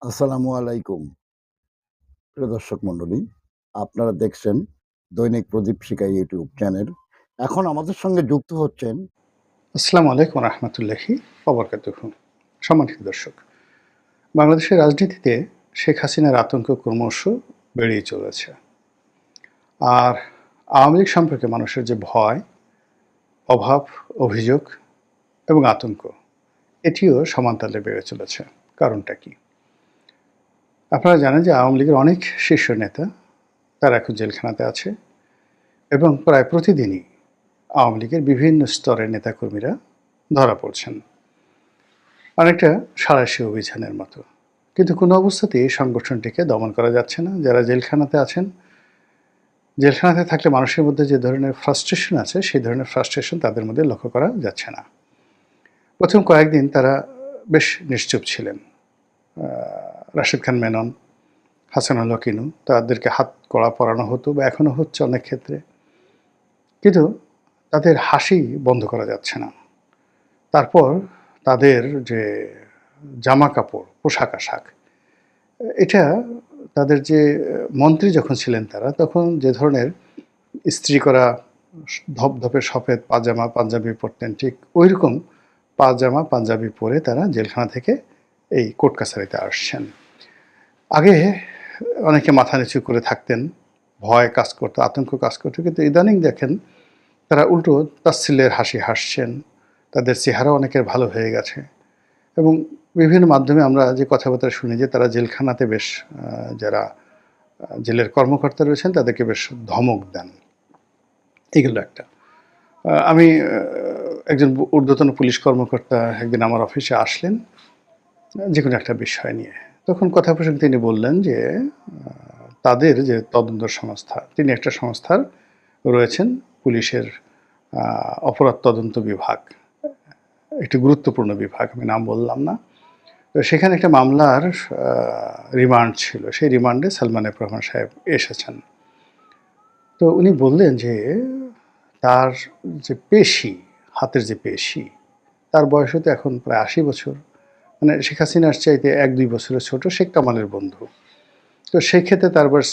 আসসালামু আলাইকুম। প্রিয় দর্শক মণ্ডলী, আপনারা দেখছেন দৈনিক প্রদীপ শিকা ইউটিউব চ্যানেল। এখন আমাদের সঙ্গে যুক্ত হচ্ছেন আসসালামু আলাইকুম রহমতুল্লাহি ওবরকাতুহু। সম্মানিত দর্শক, বাংলাদেশের রাজনীতিতে শেখ হাসিনার আতঙ্ক ক্রমশ বেড়েই চলেছে। আর আওয়ামী লীগ সম্পর্কে মানুষের যে ভয়, অভাব, অভিযোগ এবং আতঙ্ক, এটিও সমানতালে বেড়ে চলেছে। কারণটা কি? আপনারা জানেন যে আওয়ামী লীগের অনেক শীর্ষ নেতা তারা এখন জেলখানাতে আছে এবং প্রায় প্রতিদিনই আওয়ামী লীগের বিভিন্ন স্তরের নেতাকর্মীরা ধরা পড়ছেন, অনেকটা সাঁড়াশি অভিযানের মতো। কিন্তু কোনো অবস্থাতেই এই সংগঠনটিকে দমন করা যাচ্ছে না। যারা জেলখানাতে আছেন, জেলখানাতে থাকলে মানুষের মধ্যে যে ধরনের ফ্রাস্ট্রেশন আছে, সেই ধরনের ফ্রাস্ট্রেশন তাদের মধ্যে লক্ষ্য করা যাচ্ছে না। প্রথম কয়েকদিন তারা বেশ নিশ্চুপ ছিলেন। রাশেদ খান মেনন, হাসানুল হক ইনু, তাদেরকে হাত কড়া পরানো হতো বা এখনও হচ্ছে অনেক ক্ষেত্রে, কিন্তু তাদের হাসি বন্ধ করা যাচ্ছে না। তারপর তাদের যে জামা কাপড়, পোশাক আশাক, এটা তাদের যে মন্ত্রী যখন ছিলেন তারা, তখন যে ধরনের ইস্ত্রি করা ধপধপে সফেদ পাজামা পাঞ্জাবি পরতেন, ঠিক ওইরকম পাজামা পাঞ্জাবি পরে তারা জেলখানা থেকে এই কোর্ট কাছারিতে আসছেন। আগে অনেকে মাথা নিচু করে থাকতেন, ভয় কাজ করতো, আতঙ্ক কাজ করতো, কিন্তু ইদানিং দেখেন তারা উল্টো তাচ্ছিল্যের হাসি হাসছেন। তাদের চেহারা অনেকের ভালো হয়ে গেছে এবং বিভিন্ন মাধ্যমে আমরা যে কথাবার্তা শুনি যে তারা জেলখানাতে বেশ যারা জেলের কর্মকর্তা রয়েছেন তাদেরকে বেশ ধমক দেন। এগুলো একটা। আমি একজন ঊর্ধ্বতন পুলিশ কর্মকর্তা একদিন আমার অফিসে আসলেন যে কোনো একটা বিষয় নিয়ে। তখন কথা প্রসঙ্গে তিনি বললেন যে তাদের যে তদন্ত সংস্থা, তিনি একটা সংস্থার রয়েছেন, পুলিশের অপরাধ তদন্ত বিভাগ, একটি গুরুত্বপূর্ণ বিভাগ, আমি নাম বললাম না। তো সেখানে একটা মামলার রিমান্ড ছিল, সেই রিমান্ডে সালমান এফ রহমান সাহেব এসেছেন। তো উনি বললেন যে তার যে পেশি, হাতের যে পেশি, তার বয়স হতো এখন প্রায় ৮০ বছর, মানে শেখ হাসিনার চাইতে ১-২ বছরের ছোট, শেখ কামালের বন্ধু। তো সেই ক্ষেত্রে তার বয়স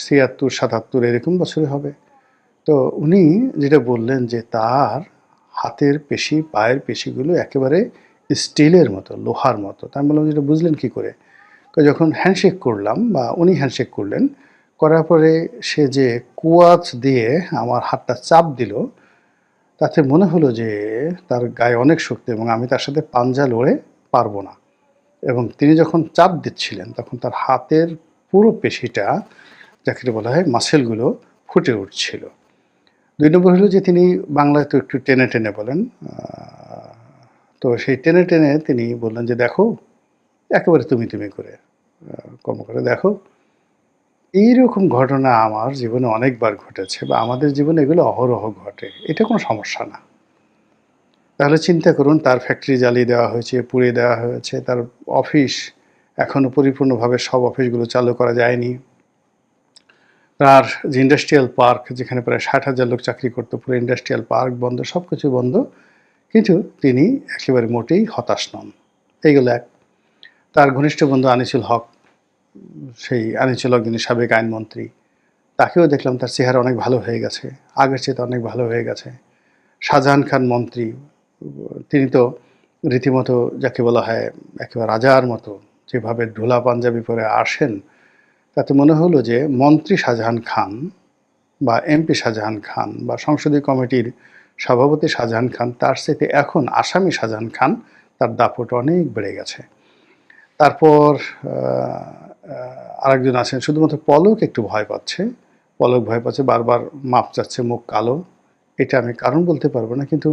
৭৬-৭৭ এরকম বছরে হবে। তো উনি যেটা বললেন যে তার হাতের পেশি, পায়ের পেশিগুলো একেবারে স্টিলের মতো, লোহার মতো। তা আমি বললাম, যেটা বুঝলেন কী করে? যখন হ্যান্ডশেক করলাম বা উনি হ্যান্ডশেক করলেন, করার পরে সে যে কুয়াচ দিয়ে আমার হাতটা চাপ দিল, তাতে মনে হলো যে তার গায়ে অনেক শক্তি এবং আমি তার সাথে পাঞ্জা লড়ে পারবো না। এবং তিনি যখন চাপ দিচ্ছিলেন তখন তার হাতের পুরো পেশিটা, যাকে বলা হয় মাসেলগুলো, ফুটে উঠছিল। ২ নম্বর হলো যে তিনি বাংলায় তো একটু টেনে টেনে বলেন। তো সেই টেনে টেনে তিনি বললেন যে, দেখো, একেবারে তুমি তুমি করে কর্মকর্তা, দেখো, এইরকম ঘটনা আমার জীবনে অনেকবার ঘটেছে বা আমাদের জীবনে এগুলো অহরহ ঘটে, এটা কোনো সমস্যা না। তাহলে চিন্তা করুন, তার ফ্যাক্টরি জ্বালিয়ে দেওয়া হয়েছে, পুড়িয়ে দেওয়া হয়েছে, তার অফিস এখনও পরিপূর্ণভাবে সব অফিসগুলো চালু করা যায়নি, তার যে ইন্ডাস্ট্রিয়াল পার্ক, যেখানে প্রায় ৬০,০০০ লোক চাকরি করতো, পুরো ইন্ডাস্ট্রিয়াল পার্ক বন্ধ, সব কিছু বন্ধ, কিন্তু তিনি একেবারে মোটেই হতাশ নন। এইগুলো এক। তার ঘনিষ্ঠ বন্ধু আনিসুল হক, সেই আনিসুল হক যিনি সাবেক আইনমন্ত্রী, তাকেও দেখলাম তার চেহারা অনেক ভালো হয়ে গেছে, আগের চেয়ে অনেক ভালো হয়ে গেছে। শাহজাহান খান মন্ত্রী, তিনি তো রীতিমতো যাকে বলা হয় একেবারে রাজার মতো, যেভাবে ঢোলা পাঞ্জাবি পরে আসেন, তাতে মনে হলো যে মন্ত্রী শাহজাহান খান বা এমপি শাহজাহান খান বা সংসদীয় কমিটির সভাপতি শাহজাহান খান, তার সাথে এখন আসামি শাহজাহান খান, তার দাপট অনেক বেড়ে গেছে। তারপর আরেকজন আছেন, শুধুমাত্র পলক একটু ভয় পাচ্ছে, পলক ভয় পাচ্ছে, বারবার মাপ চাচ্ছে, মুখ কালো। এটা আমি কারণ বলতে পারবো না, কিন্তু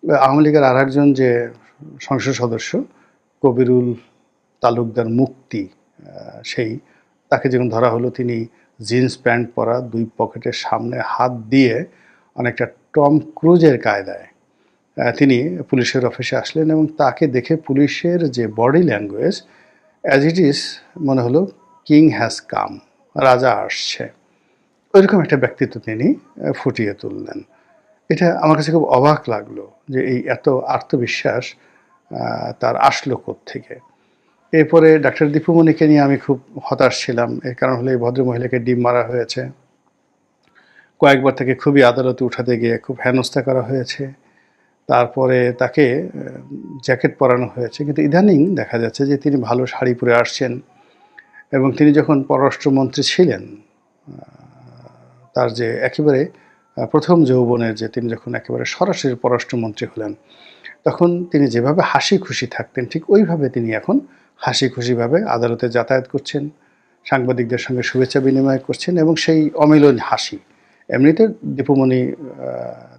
আওয়ামী লীগের আর একজন যে সংসদ সদস্য কবিরুল তালুকদার মুক্তি, সেই, তাকে যখন ধরা হলো, তিনি জিন্স প্যান্ট পরা, ২ পকেটের সামনে হাত দিয়ে অনেকটা টম ক্রুজের কায়দায় তিনি পুলিশের অফিসে আসলেন এবং তাকে দেখে পুলিশের যে body language, as it is মনে হলো কিং হ্যাজ কাম, রাজা আসছে, ওইরকম একটা ব্যক্তিত্ব তিনি ফুটিয়ে তুললেন। এটা আমার কাছে খুব অবাক লাগলো যে এই এত আত্মবিশ্বাস তার আসলো কোত্থেকে। এরপরে ডাক্তার দীপুমণিকে নিয়ে আমি খুব হতাশ ছিলাম। এর কারণ হলো এই ভদ্রমহিলাকে ডিম মারা হয়েছে। কয়েকবার তাকে খুবই আদালতে উঠাতে গিয়ে খুব হেনস্থা করা হয়েছে। তারপরে তাকে জ্যাকেট পরানো হয়েছে। কিন্তু ইদানিং দেখা যাচ্ছে যে তিনি ভালো শাড়ি পরে আসছেন এবং তিনি যখন পররাষ্ট্রমন্ত্রী ছিলেন, তার যে একেবারে প্রথম যৌবনের যে তিনি যখন একেবারে সরাসরি পররাষ্ট্রমন্ত্রী হলেন, তখন তিনি যেভাবে হাসি খুশি থাকতেন ঠিক ওইভাবে তিনি এখন হাসি খুশিভাবে আদালতে যাতায়াত করছেন, সাংবাদিকদের সঙ্গে শুভেচ্ছা বিনিময় করছেন এবং সেই অমিলন হাসি। এমনিতে দীপুমণি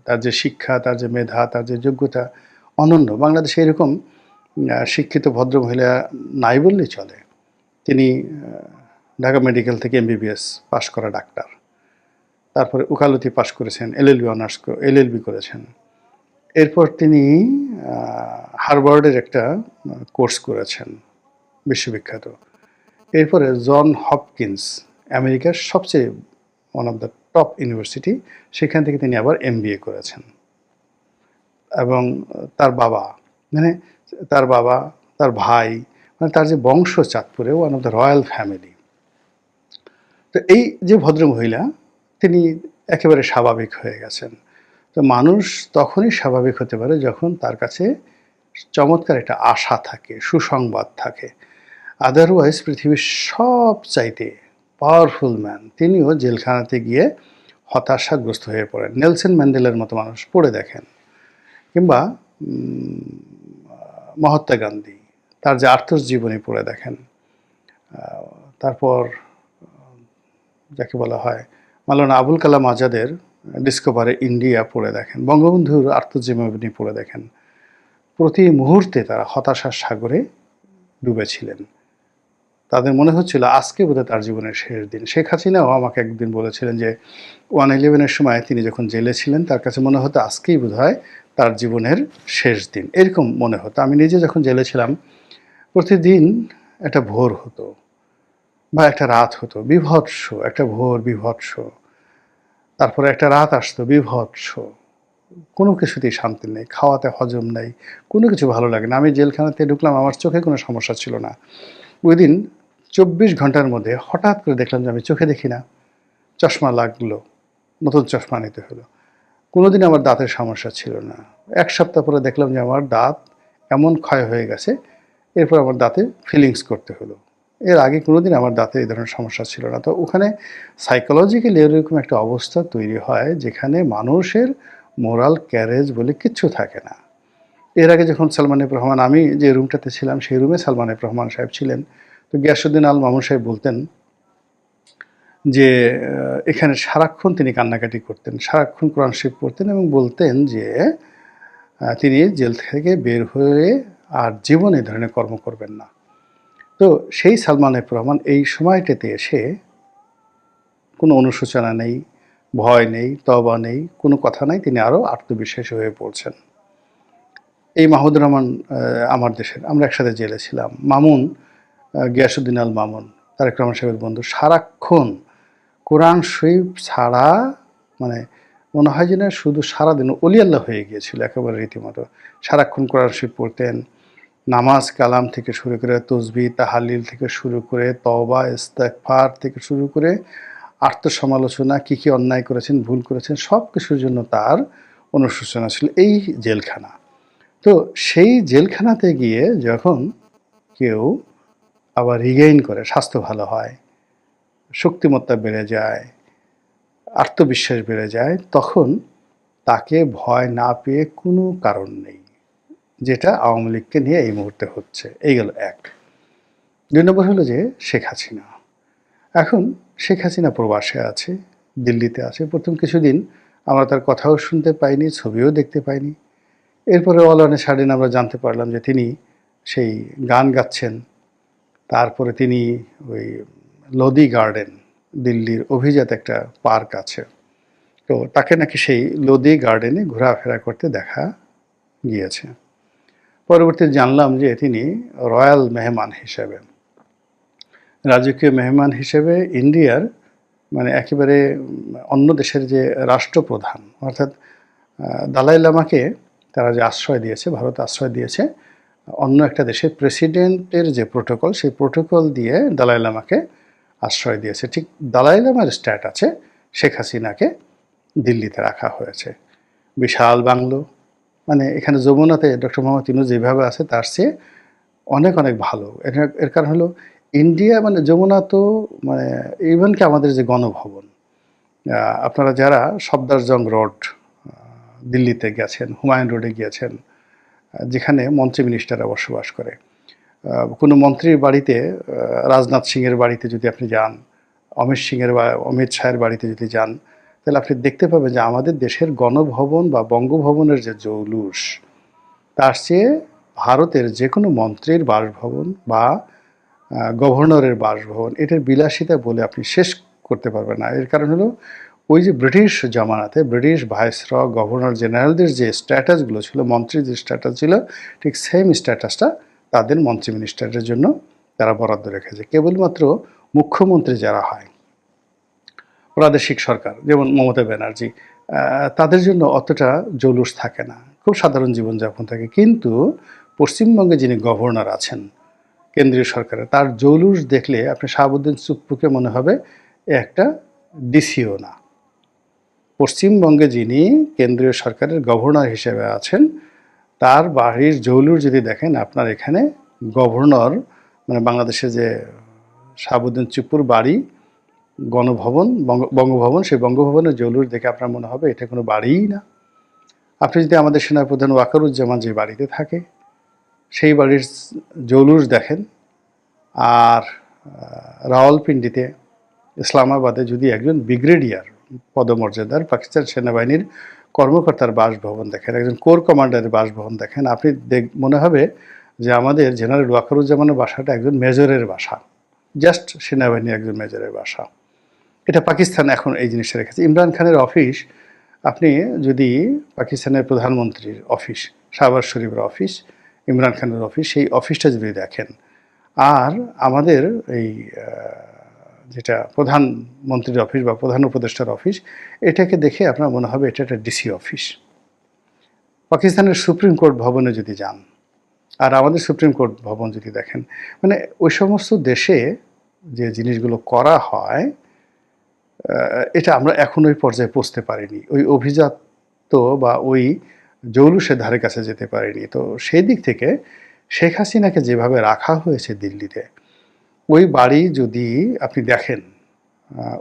তার যে শিক্ষা, তার যে মেধা, তার যে যোগ্যতা অনন্য। বাংলাদেশে এরকম শিক্ষিত ভদ্রমহিলা নাই বললেই চলে। তিনি ঢাকা মেডিকেল থেকে এমবিবিএস পাশ করা ডাক্তার। তারপরে উকালতি পাশ করেছেন, এলএলবি করেছেন। এরপর তিনি হার্ভার্ডের একটা কোর্স করেছেন, বিশ্ববিখ্যাত। এরপরে জন হপকিন্স, আমেরিকার সবচেয়ে one of the top university, সেখান থেকে তিনি আবার এমবিএ করেছেন। এবং তার বাবা, মানে তার ভাই, মানে তার যে বংশ চাঁদপুরে, one of the royal family. তো এই যে ভদ্রমহিলা, তিনি একেবারে স্বাভাবিক হয়ে গেছেন। তো মানুষ তখনই স্বাভাবিক হতে পারে যখন তার কাছে চমৎকার একটা আশা থাকে, সুসংবাদ থাকে। আদারওয়াইজ পৃথিবীর সব চাইতে পাওয়ারফুল ম্যান তিনিও জেলখানাতে গিয়ে হতাশাগ্রস্ত হয়ে পড়েন। নেলসন ম্যান্ডেলার মতো মানুষ পড়ে দেখেন, কিংবা মহাত্মা গান্ধী, তার যে আত্মজীবনী পড়ে দেখেন। তারপর যাকে বলা হয় মাওলানা আবুল কালাম আজাদের ডিসকভারি ইন্ডিয়া পড়ে দেখেন, বঙ্গবন্ধুর আত্মজীবনী পড়ে দেখেন। প্রতি মুহূর্তে তারা হতাশার সাগরে ডুবেছিলেন। তাদের মনে হচ্ছিল আজকে বোধহয় তার জীবনের শেষ দিন। শেখ হাসিনাও আমাকে একদিন বলেছিলেন যে 1/11-এর সময় তিনি যখন জেলে ছিলেন, তার কাছে মনে হতো আজকেই বোধহয় তার জীবনের শেষ দিন, এরকম মনে হতো। আমি নিজে যখন জেলে ছিলাম, প্রতিদিন একটা ভোর হতো বা একটা রাত হতো, বিভৎস একটা ভোর, বিভৎস। তারপরে একটা রাত আসতো, বিভৎস। কোনো কিছুতেই শান্তি নেই, খাওয়াতে হজম নেই, কোনো কিছু ভালো লাগে না। আমি জেলখানাতে ঢুকলাম, আমার চোখে কোনো সমস্যা ছিল না। ওই দিন 24 ঘন্টার মধ্যে হঠাৎ করে দেখলাম যে আমি চোখে দেখি না, চশমা লাগলো, নতুন চশমা নিতে হলো। কোনোদিন আমার দাঁতের সমস্যা ছিল না। 1 সপ্তাহ পরে দেখলাম যে আমার দাঁত এমন ক্ষয় হয়ে গেছে, এরপর আমার দাঁতে ফিলিংস করতে হলো। এর আগে কোনোদিন আমার দাঁতে এই ধরনের সমস্যা ছিল না। তো ওখানে সাইকোলজিক্যালি এরকম একটা অবস্থা তৈরি হয় যেখানে মানুষের মোরাল ক্যারেজ বলে কিচ্ছু থাকে না। এর আগে যখন সালমান এফ রহমান, আমি যে রুমটাতে ছিলাম সেই রুমে সালমান এফ রহমান সাহেব ছিলেন। তো গিয়াসউদ্দিন আল মামুন সাহেব বলতেন যে এখানে সারাক্ষণ তিনি কান্নাকাটি করতেন, সারাক্ষণ কোরআন শরীফ পড়তেন এবং বলতেন যে তিনি জেল থেকে বের হয়ে আর জীবনে এই ধরনের কর্ম করবেন না। তো সেই সালমান এফ রহমান এই সময়টাতে এসে কোনো অনুশোচনা নেই, ভয় নেই, তওবা নেই, কোনো কথা নাই, তিনি আরও আত্মবিশ্বাসী হয়ে পড়ছেন। এই মাহমুদুর রহমান আমার দেশের, আমরা একসাথে জেলে ছিলাম। মামুন, গিয়াসউদ্দিন আল মামুন, তারেক রহমান সাহেবের বন্ধু, সারাক্ষণ কোরআন শরীফ ছাড়া, মানে মনে হয় যে না শুধু সারাদিন অলি আল্লাহ হয়ে গিয়েছিল একেবারে রীতিমতো। সারাক্ষণ কোরআন শরীফ পড়তেন, নামাজ কালাম থেকে শুরু করে, তসবিহ তাহালিল থেকে শুরু করে, তওবা ইস্তেগফার থেকে শুরু করে, আত্মসমালোচনা, কী কী অন্যায় করেছেন, ভুল করেছেন, সব কিছুর জন্য তার অনুশোচনা ছিল। এই জেলখানা। তো সেই জেলখানাতে গিয়ে যখন কেউ আবার রিগেইন করে, স্বাস্থ্য ভালো হয়, শক্তিমত্তা বেড়ে যায়, আত্মবিশ্বাস বেড়ে যায়, তখন তাকে ভয় না পেয়ে কোনো কারণ নেই, যেটা আওয়ামী লীগকে নিয়ে এই মুহূর্তে হচ্ছে। এই গেল এক। 2 নম্বর হলো যে শেখ হাসিনা। এখন শেখ হাসিনা প্রবাসে আছে, দিল্লিতে আছে। প্রথম কিছুদিন আমরা তার কথাও শুনতে পাইনি, ছবিও দেখতে পাইনি। এরপরে অলানে সারাদিন আমরা জানতে পারলাম যে তিনি সেই গান গাচ্ছেন। তারপরে তিনি ওই লোদি গার্ডেন, দিল্লির অভিজাত একটা পার্ক আছে, তো তাকে নাকি সেই লোদি গার্ডেনে ঘোরাফেরা করতে দেখা গিয়েছে। পরবর্তীতে জানলাম যে তিনি রয়্যাল মেহমান হিসেবে, রাজকীয় মেহমান হিসেবে ইন্ডিয়ার, মানে একেবারে অন্য দেশের যে রাষ্ট্রপ্রধান, অর্থাৎ দালাই লামাকে তারা যে আশ্রয় দিয়েছে, ভারত আশ্রয় দিয়েছে, অন্য একটা দেশের প্রেসিডেন্টের যে প্রোটোকল, সেই প্রোটোকল দিয়ে দালাই লামাকে আশ্রয় দিয়েছে। ঠিক দালাই লামার স্ট্যাট আছে, শেখ হাসিনাকে দিল্লিতে রাখা হয়েছে। বিশাল বাংলো, মানে এখানে যমুনাতে ডক্টর মোহাম্মদ ইউনূস যেভাবে আছে তার চেয়ে অনেক অনেক ভালো। এর কারণ হলো ইন্ডিয়া, মানে যমুনা তো মানে ইভেন কি আমাদের যে গণভবন, আপনারা যারা সফদরজং রোড দিল্লিতে গেছেন, হুমায়ুন রোডে গিয়েছেন, যেখানে মন্ত্রী মিনিস্টাররা বসবাস করে, কোনো মন্ত্রীর বাড়িতে, রাজনাথ সিংয়ের বাড়িতে যদি আপনি যান, অমিত শাহের বাড়িতে যদি যান, তাহলে আপনি দেখতে পাবেন যে আমাদের দেশের গণভবন বা বঙ্গভবনের যে জৌলুস, তার চেয়ে ভারতের যে কোনো মন্ত্রীর বাসভবন বা গভর্নরের বাসভবন, এটার বিলাসিতা বলে আপনি শেষ করতে পারবেন না। এর কারণ হলো ওই যে ব্রিটিশ জামানাতে ব্রিটিশ ভাইসরয়, গভর্নর জেনারেলদের যে স্ট্যাটাসগুলো ছিল, মন্ত্রীর যে স্ট্যাটাস ছিল, ঠিক সেম স্ট্যাটাসটা তাদের মন্ত্রী মিনিস্টারের জন্য তারা বরাদ্দ রেখেছে। কেবলমাত্র মুখ্যমন্ত্রী যারা হয়, প্রাদেশিক সরকার, যেমন মমতা ব্যানার্জি, তাদের জন্য অতটা জৌলুস থাকে না, খুব সাধারণ জীবনযাপন থাকে। কিন্তু পশ্চিমবঙ্গে যিনি গভর্নর আছেন কেন্দ্রীয় সরকারের, তার জৌলুস দেখলে আপনি শাহাবুদ্দিন চুপ্পুকে মনে হবে এ একটা ডিসিও না। পশ্চিমবঙ্গে যিনি কেন্দ্রীয় সরকারের গভর্নর হিসেবে আছেন, তার বাড়ির জৌলুস যদি দেখেন, আপনার এখানে গভর্নর, মানে বাংলাদেশে যে শাহাবুদ্দিন চুপ্পুর বাড়ি গণভবন, বঙ্গভবন, সেই বঙ্গভবনের জৌলুস দেখে আপনার মনে হবে এটা কোনো বাড়িই না। আপনি যদি আমাদের সেনাপ্রধান ওয়াকারুজ্জামান যে বাড়িতে থাকে, সেই বাড়ির জৌলুস দেখেন, আর রাওয়ালপিন্ডিতে, ইসলামাবাদে যদি একজন ব্রিগেডিয়ার পদমর্যাদার পাকিস্তান সেনাবাহিনীর কর্মকর্তার বাসভবন দেখেন, একজন কোর কমান্ডারের বাসভবন দেখেন, আপনি মনে হবে যে আমাদের জেনারেল ওয়াকারুজ্জামানের বাসাটা একজন মেজরের বাসা, জাস্ট সেনাবাহিনীর একজন মেজরের বাসা। এটা পাকিস্তান এখন এই জিনিসটা রেখেছে। ইমরান খানের অফিস, আপনি যদি পাকিস্তানের প্রধানমন্ত্রীর অফিস, শাহবাজ শরীফের অফিস, ইমরান খানের অফিস, সেই অফিসটা যদি দেখেন, আর আমাদের এই যেটা প্রধানমন্ত্রীর অফিস বা প্রধান উপদেষ্টার অফিস, এটাকে দেখে আপনার মনে হবে এটা একটা ডিসি অফিস। পাকিস্তানের সুপ্রিম কোর্ট ভবনে যদি যান আর আমাদের সুপ্রিম কোর্ট ভবন যদি দেখেন, মানে ওই সমস্ত দেশে যে জিনিসগুলো করা হয়, এটা আমরা এখন ওই পর্যায়ে পৌঁছতে পারিনি, ওই অভিজাত্য বা ওই জৌলুসের ধারে কাছে যেতে পারিনি। তো সেই দিক থেকে শেখ হাসিনাকে যেভাবে রাখা হয়েছে দিল্লিতে, ওই বাড়ি যদি আপনি দেখেন,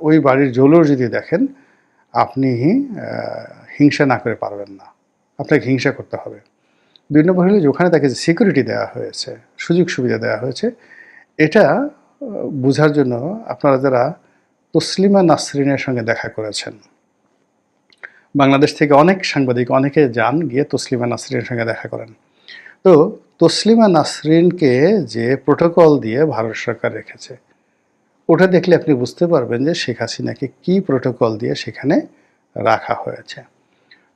ওই বাড়ির জৌলুস যদি দেখেন, আপনি হিংসা না করে পারবেন না, আপনাকে হিংসা করতে হবে। ২ নম্বর হলে যে ওখানে তাকে যে সিকিউরিটি দেওয়া হয়েছে, সুযোগ সুবিধা দেওয়া হয়েছে, এটা বোঝার জন্য আপনারা যারা তসলিমা নাসরিনের সঙ্গে দেখা করেছেন, বাংলাদেশ থেকে অনেক সাংবাদিক অনেকে যান, গিয়ে তসলিমা নাসরিনের সঙ্গে দেখা করেন। তো তসলিমা নাসরিনকে যে প্রোটোকল দিয়ে ভারত সরকার রেখেছে, ওটা দেখলে আপনি বুঝতে পারবেন যে শেখ হাসিনাকে কী প্রোটোকল দিয়ে সেখানে রাখা হয়েছে।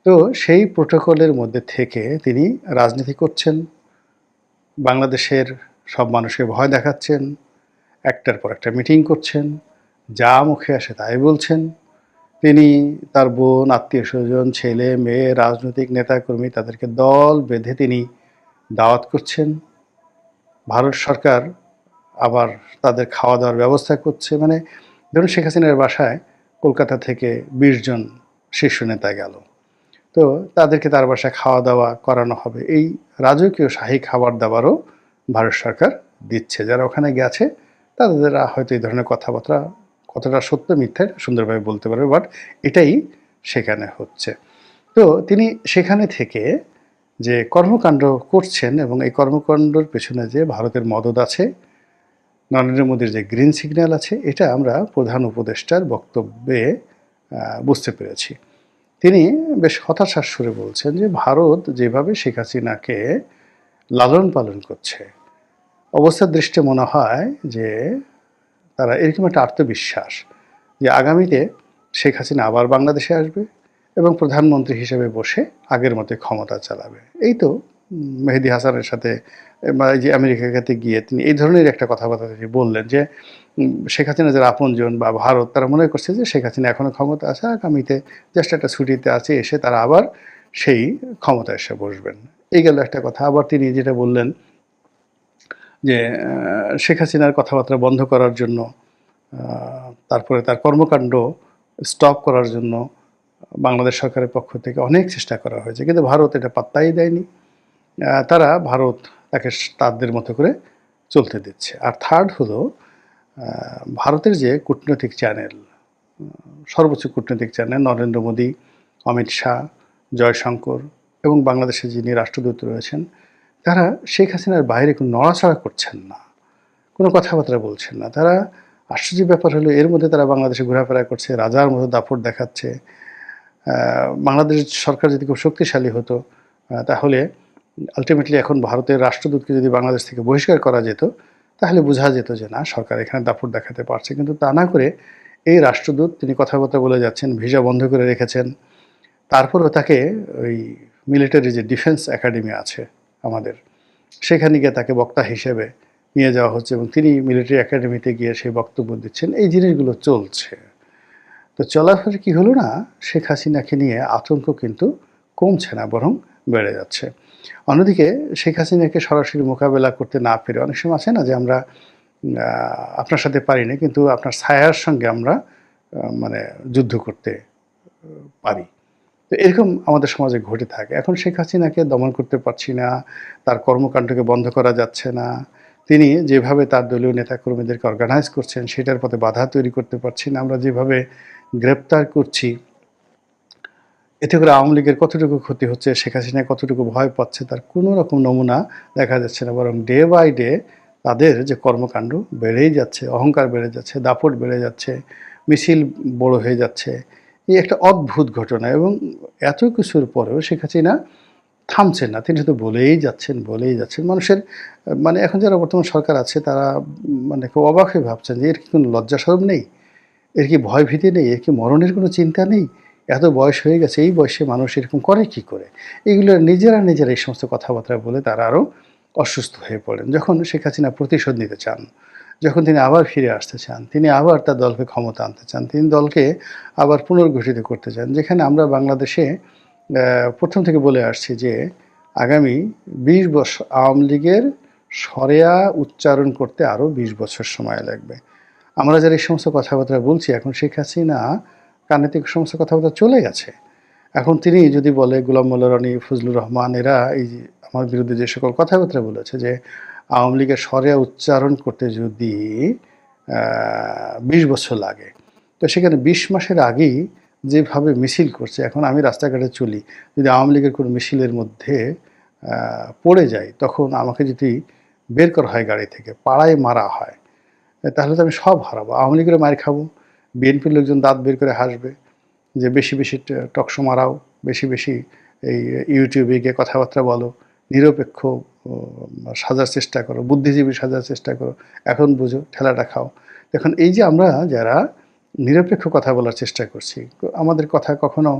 তো সেই প্রোটোকলের মধ্যে থেকে তিনি রাজনীতি করছেন, বাংলাদেশের সব মানুষকে ভয় দেখাচ্ছেন, একটার পর একটা মিটিং করছেন, যা মুখে আসে তাই বলছেন। তিনি তার বোন, আত্মীয় স্বজন, ছেলে মেয়ে, রাজনৈতিক নেতাকর্মী, তাদেরকে দল বেঁধে তিনি দাওয়াত করছেন। ভারত সরকার আবার তাদের খাওয়া দাওয়ার ব্যবস্থা করছে। মানে ধরুন শেখ হাসিনার বাসায় কলকাতা থেকে ২০ জন শীর্ষ নেতা গেল, তো তাদেরকে তার বাসায় খাওয়া দাওয়া করানো হবে। এই রাজকীয় শাহী খাবার দাবারও ভারত সরকার দিচ্ছে। যারা ওখানে গেছে তাদের হয়তো এই ধরনের কথাবার্তা কতটা সত্য মিথ্যা সুন্দরভাবে বলতে পারবে, বাট এটাই সেখানে হচ্ছে। তো তিনি সেখানে থেকে যে কর্মকাণ্ড করছেন, এবং এই কর্মকাণ্ডের পেছনে যে ভারতের মদদ আছে, নরেন্দ্র মোদীর যে গ্রিন সিগন্যাল আছে, এটা আমরা প্রধান উপদেষ্টার বক্তব্যে বুঝতে পেরেছি। তিনি বেশ হতাশার সুরে বলছেন যে ভারত যেভাবে শেখ হাসিনাকে লালন পালন করছে, অবস্থার দৃষ্টি মনে হয় যে তারা এরকম একটা আত্মবিশ্বাস যে আগামীতে শেখ হাসিনা আবার বাংলাদেশে আসবে এবং প্রধানমন্ত্রী হিসেবে বসে আগের মতো ক্ষমতা চালাবে। এই তো মেহেদী হাসানের সাথে যে আমেরিকাতে গিয়ে তিনি এই ধরনের একটা কথাবার্তা তিনি বললেন যে শেখ হাসিনা যারা আপনজন বা ভারত, তারা মনে করছে যে শেখ হাসিনা এখনও ক্ষমতা আছে, আগামীতে জাস্ট একটা ছুটিতে আছে, এসে তারা আবার সেই ক্ষমতা এসে বসবেন। এই গেল একটা কথা। আবার তিনি যেটা বললেন যে শেখ হাসিনার কথাবার্তা বন্ধ করার জন্য, তারপরে তার কর্মকাণ্ড স্টপ করার জন্য বাংলাদেশ সরকারের পক্ষ থেকে অনেক চেষ্টা করা হয়েছে, কিন্তু ভারত এটা পাত্তাই দেয়নি। তারা ভারত তাকে তাদের মতো করে চলতে দিচ্ছে। আর থার্ড হলো ভারতের যে কূটনৈতিক চ্যানেল, সর্বোচ্চ কূটনৈতিক চ্যানেল নরেন্দ্র মোদী, অমিত শাহ, জয়শঙ্কর এবং বাংলাদেশে যিনি রাষ্ট্রদূত রয়েছেন, তারা শেখ হাসিনার বাইরে কোনো নড়াচড়া করছেন না, কোনো কথাবার্তা বলছেন না। তারা, আশ্চর্য ব্যাপার হলো, এর মধ্যে তারা বাংলাদেশে ঘোরাফেরা করছে, রাজার মতো দাপট দেখাচ্ছে। বাংলাদেশ সরকার যদি খুব শক্তিশালী হতো, তাহলে আলটিমেটলি এখন ভারতের রাষ্ট্রদূতকে যদি বাংলাদেশ থেকে বহিষ্কার করা যেত, তাহলে বোঝা যেত যে না, সরকার এখানে দাপট দেখাতে পারছে। কিন্তু তা না করে এই রাষ্ট্রদূত তিনি কথাবার্তা বলে যাচ্ছেন, ভিসা বন্ধ করে রেখেছেন। তারপরেও তাকে ওই মিলিটারি যে ডিফেন্স একাডেমি আছে আমাদের, সেখানে গিয়ে তাকে বক্তা হিসেবে নিয়ে যাওয়া হচ্ছে এবং তিনি মিলিটারি একাডেমিতে গিয়ে সেই বক্তব্য দিচ্ছেন। এই জিনিসগুলো চলছে। তো চলাফেরা কি হলো না, শেখ হাসিনাকে নিয়ে আতঙ্ক কিন্তু কমছে না, বরং বেড়ে যাচ্ছে। অন্যদিকে শেখ হাসিনাকে সরাসরি মোকাবেলা করতে না পেরে অনেক সময় আছে না যে আমরা আপনার সাথে পারি না, কিন্তু আপনার ছায়ার সঙ্গে আমরা মানে যুদ্ধ করতে পারি। তো এরকম আমাদের সমাজে ঘটে থাকে। এখন শেখ হাসিনাকে দমন করতে পারছি না, তার কর্মকাণ্ডকে বন্ধ করা যাচ্ছে না। তিনি যেভাবে তার দলীয় নেতাকর্মীদেরকে অর্গানাইজ করছেন, সেটার পথে বাধা তৈরি করতে পারছি না। আমরা যেভাবে গ্রেপ্তার করছি, এতে করে আওয়ামী লীগের কতটুকু ক্ষতি হচ্ছে, শেখ হাসিনা কতটুকু ভয় পাচ্ছে, তার কোনো রকম নমুনা দেখা যাচ্ছে না। বরং ডে বাই ডে তাদের যে কর্মকাণ্ড বেড়েই যাচ্ছে, অহংকার বেড়ে যাচ্ছে, দাপট বেড়ে যাচ্ছে, মিছিল বড় হয়ে যাচ্ছে। এই একটা অদ্ভুত ঘটনা। এবং এত কিছুর পরেও শেখ হাসিনা থামছেন না, তিনি শুধু বলেই যাচ্ছেন, বলেই যাচ্ছেন। মানুষের মানে এখন যারা বর্তমান সরকার আছে, তারা মানে খুব অবাক হয়ে ভাবছেন যে এর কি কোনো লজ্জা শরম নেই, এর কি ভয় ভীতি নেই, এর কি মরণের কোনো চিন্তা নেই? এত বয়স হয়ে গেছে, এই বয়সে মানুষ এরকম করে কি করে? এগুলো নিজেরা এই সমস্ত কথাবার্তা বলে তারা আরও অসুস্থ হয়ে পড়েন। যখন শেখ হাসিনা প্রতিশোধ নিতে চান, যখন তিনি আবার ফিরে আসতে চান, তিনি আবার তার দলকে ক্ষমতা আনতে চান, তিনি দলকে আবার পুনর্গঠিত করতে চান, যেখানে আমরা বাংলাদেশে প্রথম থেকে বলে আসছি যে আগামী ২০ বছর আওয়ামী লীগের সরেয়া উচ্চারণ করতে আরও ২০ বছর সময় লাগবে। আমরা যারা এই সমস্ত কথাবার্তা বলছি, এখন শেখ হাসিনা কানে থেকে সমস্ত কথাবার্তা চলে গেছে। এখন তিনি যদি বলে, গোলাম মোল্লা রনি, ফজলুর রহমান, এরা এই যে আমার বিরুদ্ধে যে সকল কথাবার্তা বলেছে যে আওয়ামী লীগের সরেয়া উচ্চারণ করতে যদি ২০ বছর লাগে, তো সেখানে ২০ মাসের আগেই যেভাবে মিছিল করছে, এখন আমি রাস্তাঘাটে চলি, যদি আওয়ামী লীগের কোনো মিছিলের মধ্যে পড়ে যাই, তখন আমাকে যদি বের করা হয় গাড়ি থেকে, পাড়ায় মারা হয়, তাহলে তো আমি সব হারাবো। আওয়ামী লীগের মার খাবো, বিএনপির লোকজন দাঁত বের করে হাসবে যে বেশি বেশি টকশো মারাও, বেশি বেশি এই ইউটিউবে গিয়ে কথাবার্তা বলো, নিরপেক্ষ সাজার চেষ্টা করো, বুদ্ধিজীবী সাজার চেষ্টা করো, এখন বুঝো, ঠেলাটা খাও। দেখুন, এই যে আমরা যারা নিরপেক্ষ কথা বলার চেষ্টা করছি, আমাদের কথা কখনো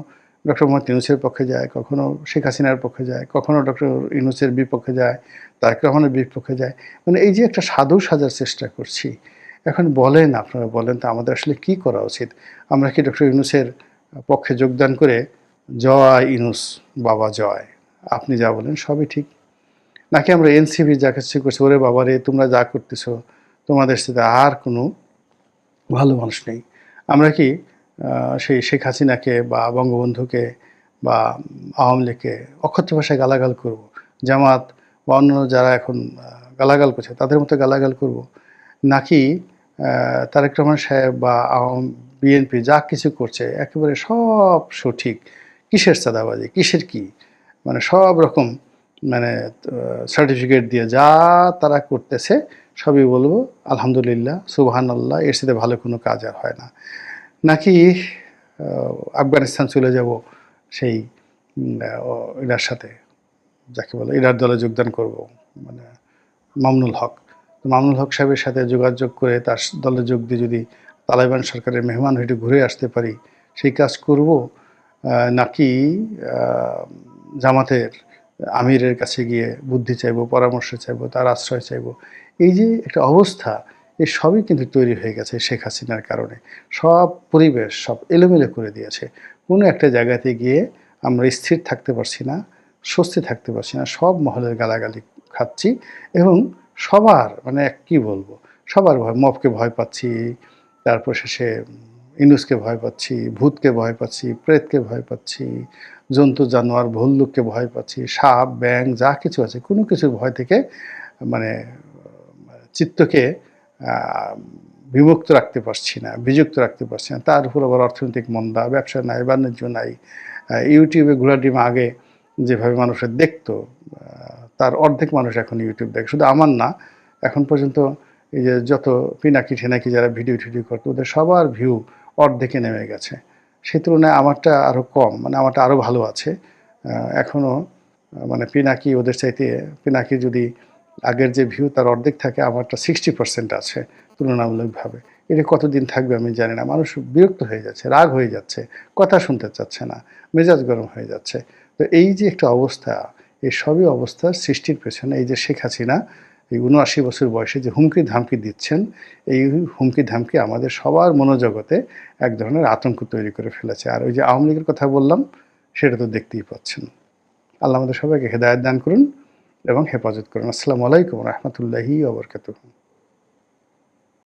ডক্টর মোহাম্মদ ইউনূসের পক্ষে যায়, কখনো শেখ হাসিনার পক্ষে যায়, কখনো ডক্টর ইউনূসের বিপক্ষে যায়, তারেক রহমানের বিপক্ষে যায়। মানে এই যে একটা সাধু সাজার চেষ্টা করছি, এখন বলেন, আপনারা বলেন তো আমাদের আসলে কি করা উচিত? আমরা কি ডক্টর ইউনূসের পক্ষে যোগদান করে জয় ইউনূস বাবা জয়, আপনি যা বলেন সবই ঠিক, নাকি আমরা এনসিপি যা কিছু করছি, ওরে বাবা রে, তোমরা যা করতেছো, তোমাদের সাথে আর কোনো ভালো মানুষ নেই? আমরা কি সেই শেখ হাসিনাকে বা বঙ্গবন্ধুকে বা আওয়ামী লীগকে অকথ্য ভাষায় গালাগাল করব? জামাত বা অন্যান্য যারা এখন গালাগাল করছে তাদের মতো গালাগাল করব? নাকি তারেক রহমান সাহেব বা বিএনপি যা কিছু করছে একেবারে সব সঠিক, কিসের চাঁদাবাজি, কিসের কি, মানে সব রকম মানে সার্টিফিকেট দিয়ে যা তারা করতেছে সবই বলবো আলহামদুলিল্লাহ, সুবহানাল্লাহ, এর সাথে ভালো কোনো কাজ আর হয় না? নাকি আফগানিস্তান চলে যাব সেই এটার সাথে, যাকে বলে এটার দলে যোগদান করব, মানে মামুনুল হক। মামুনুল হক সাহেবের সাথে যোগাযোগ করে তার দলে যোগ দিয়ে যদি তালেবান সরকারের মেহমান হয়ে ঘুরে আসতে পারি, সেই কাজ করব? নাকি জামাতের আমিরের কাছে গিয়ে বুদ্ধি চাইবো, পরামর্শ চাইবো, তার আশ্রয় চাইবো? এই যে একটা অবস্থা, এই সবই কিন্তু তৈরি হয়ে গেছে শেখ হাসিনার কারণে। সব পরিবেশ সব এলোমেলো করে দিয়েছে। কোনো একটা জায়গাতে গিয়ে আমরা স্থির থাকতে পারছি না, স্বস্তি থাকতে পারছি না, সব মহলের গালাগালি খাচ্ছি এবং সবার মানে কি বলবো, সবার ভয়, মবকে ভয় পাচ্ছি, তারপর শেষে ইনুসকে ভয় পাচ্ছি, ভূতকে ভয় পাচ্ছি, প্রেতকে ভয় পাচ্ছি, জন্তু জানোয়ার ভল্লুককে ভয় পাচ্ছি, সাপ ব্যাঙ যা কিছু আছে কোনো কিছুর ভয় থেকে মানে চিত্তকে বিমুক্ত রাখতে পারছি না, বিযুক্ত রাখতে পারছি না। তার উপর আবার অর্থনৈতিক মন্দা, ব্যবসা নাই, বাণিজ্য নাই। ইউটিউবে ঘোলাডিমা আগে যেভাবে মানুষের দেখতো, তার অর্ধেক মানুষ এখন ইউটিউব দেখে। শুধু আমার না, এখন পর্যন্ত এই যে যত পিনাকি ঠেনাকি যারা ভিডিও টিডিও করতো ওদের সবার ভিউ অর্ধেকে নেমে গেছে। সেই তুলনায় আমারটা আরও কম, মানে আমারটা আরও ভালো আছে। এখনও মানে পিনাকি ওদের চাইতে, পিনাকি যদি আগের যে ভিউ তার অর্ধেক থাকে, আমারটা 60% আছে তুলনামূলকভাবে। এটা কতদিন থাকবে আমি জানি না। মানুষ বিরক্ত হয়ে যাচ্ছে, রাগ হয়ে যাচ্ছে, কথা শুনতে চাচ্ছে না, মেজাজ গরম হয়ে যাচ্ছে। তো এই যে একটা অবস্থা, এই সবই অবস্থার সৃষ্টির পেছনে এই যে শেখ হাসিনা এই ৭৯ বছর বয়সে যে হুমকি ধামকি দিচ্ছেন, এই হুমকি ধামকি আমাদের সবার মনোজগতে এক ধরনের আতঙ্ক তৈরি করে ফেলেছে। আর ওই যে আওয়ামী লীগের কথা বললাম, সেটা তো দেখতেই পাচ্ছেন। আল্লাহ আমাদের সবাইকে হেদায়েত দান করুন এবং হেফাজত করুন। আসসালামু আলাইকুম রহমতুল্লাহি ওয়া বারাকাতুহু।